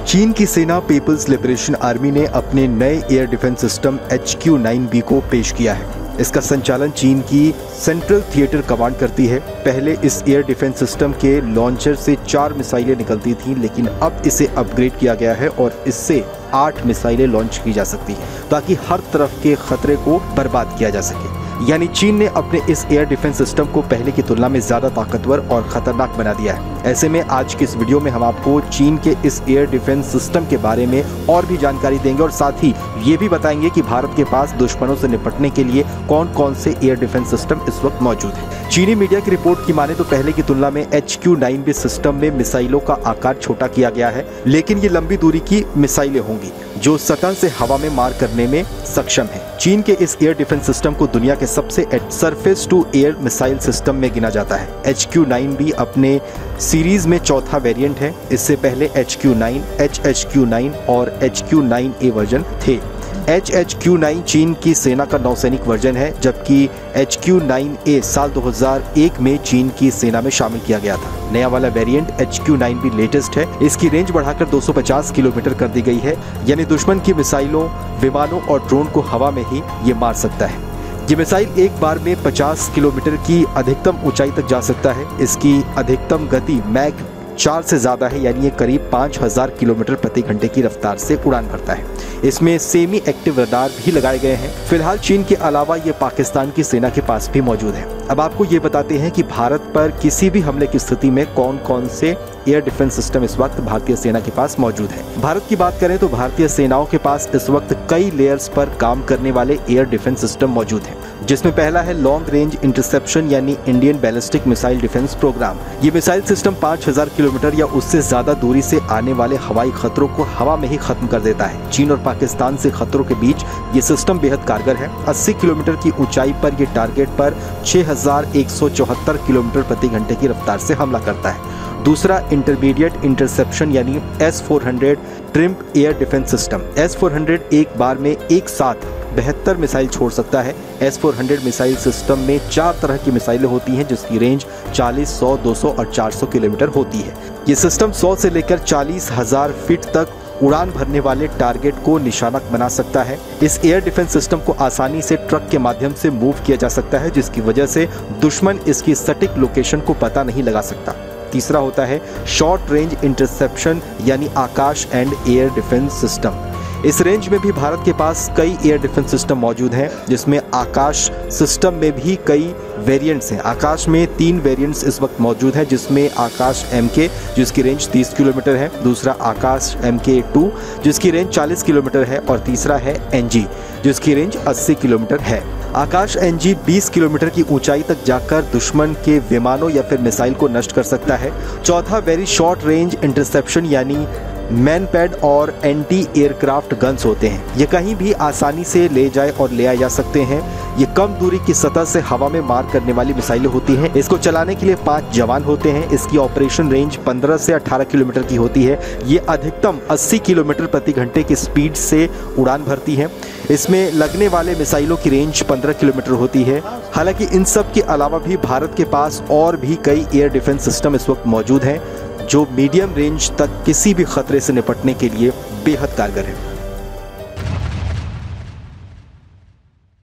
चीन की सेना पीपल्स लिबरेशन आर्मी ने अपने नए एयर डिफेंस सिस्टम HQ-9B को पेश किया है। इसका संचालन चीन की सेंट्रल थिएटर कमांड करती है। पहले इस एयर डिफेंस सिस्टम के लॉन्चर से 4 मिसाइलें निकलती थीं, लेकिन अब इसे अपग्रेड किया गया है और इससे 8 मिसाइलें लॉन्च की जा सकती हैं ताकि हर तरफ के खतरे को बर्बाद किया जा सके। यानी चीन ने अपने इस एयर डिफेंस सिस्टम को पहले की तुलना में ज्यादा ताकतवर और खतरनाक बना दिया है। ऐसे में आज की इस वीडियो में हम आपको चीन के इस एयर डिफेंस सिस्टम के बारे में और भी जानकारी देंगे और साथ ही ये भी बताएंगे कि भारत के पास दुश्मनों से निपटने के लिए कौन कौन से एयर डिफेंस सिस्टम इस वक्त मौजूद है। चीनी मीडिया की रिपोर्ट की माने तो पहले की तुलना में HQ-9B सिस्टम में मिसाइलों का आकार छोटा किया गया है, लेकिन ये लंबी दूरी की मिसाइलें होंगी जो सतह से हवा में मार करने में सक्षम है। चीन के इस एयर डिफेंस सिस्टम को दुनिया के सबसे surface to air missile system में गिना जाता है। HQ-9B अपने सीरीज में चौथा वेरिएंट है। इससे पहले HQ-9, HHQ-9 और HQ-9A वर्जन थे। HHQ-9 चीन की सेना का नौसैनिक वर्जन है, जबकि HQ-9A साल 2001 में चीन की सेना में शामिल किया गया था। नया वाला वेरिएंट HQ-9B लेटेस्ट है। इसकी रेंज बढ़ाकर 250 किलोमीटर कर दी गई है, यानी दुश्मन की मिसाइलों, विमानों और ड्रोन को हवा में ही ये मार सकता है। ये मिसाइल एक बार में 50 किलोमीटर की अधिकतम ऊंचाई तक जा सकता है। इसकी अधिकतम गति मैक 4 से ज्यादा है, यानी ये करीब 5000 किलोमीटर प्रति घंटे की रफ्तार से उड़ान भरता है। इसमें सेमी एक्टिव रडार भी लगाए गए हैं। फिलहाल चीन के अलावा ये पाकिस्तान की सेना के पास भी मौजूद है। अब आपको ये बताते हैं कि भारत पर किसी भी हमले की स्थिति में कौन कौन से एयर डिफेंस सिस्टम इस वक्त भारतीय सेना के पास मौजूद है। भारत की बात करें तो भारतीय सेनाओं के पास इस वक्त कई लेयर्स पर काम करने वाले एयर डिफेंस सिस्टम मौजूद हैं, जिसमें पहला है लॉन्ग रेंज इंटरसेप्शन यानी Indian ballistic missile defence programme. ये मिसाइल सिस्टम 5000 किलोमीटर या उससे ज्यादा दूरी से आने वाले हवाई खतरों को हवा में ही खत्म कर देता है। चीन और पाकिस्तान से खतरों के बीच ये सिस्टम बेहद कारगर है। 80 किलोमीटर की ऊंचाई पर ये टारगेट पर 6174 किलोमीटर प्रति घंटे की रफ्तार से हमला करता है। दूसरा इंटरमीडिएट इंटरसेप्शन यानी S-400 trimmed air defence system. S-400 एक बार में एक साथ 72 मिसाइल छोड़ सकता है। S-400 मिसाइल सिस्टम में 4 तरह की मिसाइलें होती हैं, जिसकी रेंज 40, 100, 200 और 400 किलोमीटर होती है। ये सिस्टम 100 से लेकर 40,000 फीट तक उड़ान भरने वाले टारगेट को निशाना बना सकता है। इस एयर डिफेंस सिस्टम को आसानी से ट्रक के माध्यम से मूव किया जा सकता है, जिसकी वजह से दुश्मन इसकी सटीक लोकेशन को पता नहीं लगा सकता। तीसरा होता है शॉर्ट रेंज इंटरसेप्शन यानी आकाश एंड एयर डिफेंस सिस्टम। इस रेंज में भी भारत के पास कई एयर डिफेंस सिस्टम मौजूद हैं, जिसमें आकाश सिस्टम में भी कई वेरिएंट्स हैं। आकाश में 3 वेरिएंट्स इस वक्त मौजूद हैं, जिसमें आकाश MK जिसकी रेंज 30 किलोमीटर है, दूसरा आकाश MK2 जिसकी रेंज 40 किलोमीटर है और तीसरा है NG जिसकी रेंज 80 किलोमीटर है। आकाश NG 20 किलोमीटर की ऊंचाई तक जाकर दुश्मन के विमानों या फिर मिसाइल को नष्ट कर सकता है। चौथा वेरी शॉर्ट रेंज इंटरसेप्शन यानी मैनपैड और एंटी एयरक्राफ्ट गन्स होते हैं। ये कहीं भी आसानी से ले जाए और ले आए जा सकते हैं। ये कम दूरी की सतह से हवा में मार करने वाली मिसाइलें होती हैं। इसको चलाने के लिए 5 जवान होते हैं। इसकी ऑपरेशन रेंज 15 से 18 किलोमीटर की होती है। ये अधिकतम 80 किलोमीटर प्रति घंटे की स्पीड से उड़ान भरती है। इसमें लगने वाले मिसाइलों की रेंज 15 किलोमीटर होती है। हालांकि इन सब के अलावा भी भारत के पास और भी कई एयर डिफेंस सिस्टम इस वक्त मौजूद हैं, जो मीडियम रेंज तक किसी भी खतरे से निपटने के लिए बेहद कारगर है।